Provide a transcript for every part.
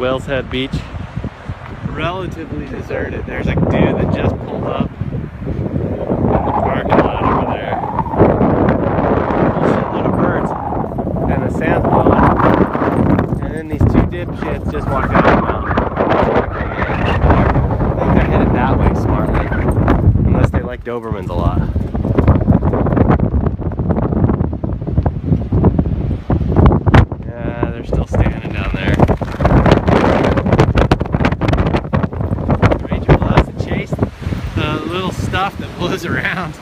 Whales Head Beach. Relatively deserted. There's a dude that just pulled up in the parking lot over there. A shitload of birds and a sand pond. And then these two dipshits just walked out of the mountain. I think they're headed that way smartly. Unless they like Dobermans a lot. Yeah, they're still standing down there. The ranger will have to chase the little stuff that blows around.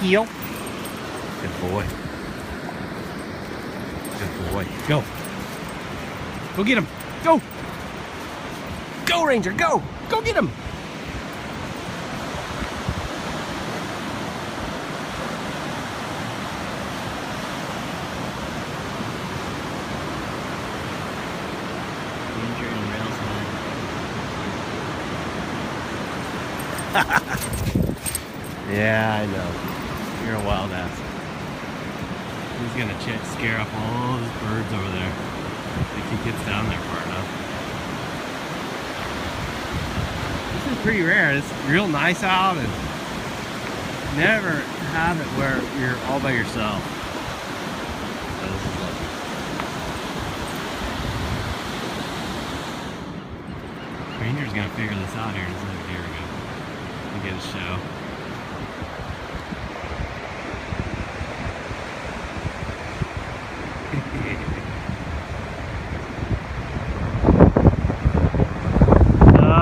Heel. Good boy. Good boy. Go. Go get him. Go. Go, Ranger, go! Go get him! Ranger and Rails Head. Yeah, I know. You're a wild ass. He's gonna scare up all those birds over there if he gets down there far enough. This is pretty rare. It's real nice out and never have it where you're all by yourself. So this is lucky. Ranger's gonna figure this out here in a second. Here we go. We get a show.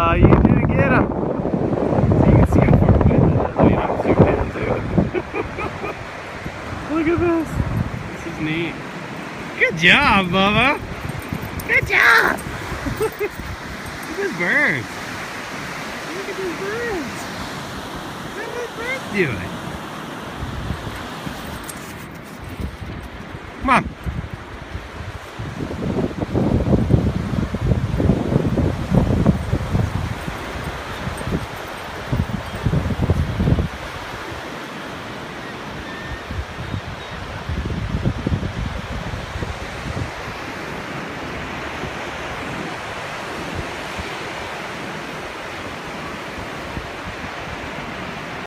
You did get him. So you can see him far away. I'm zoomed in too. Look at this. This is neat. Good job, Bubba. Good job. Look at those birds. Look at those birds. What are those birds doing? Come on.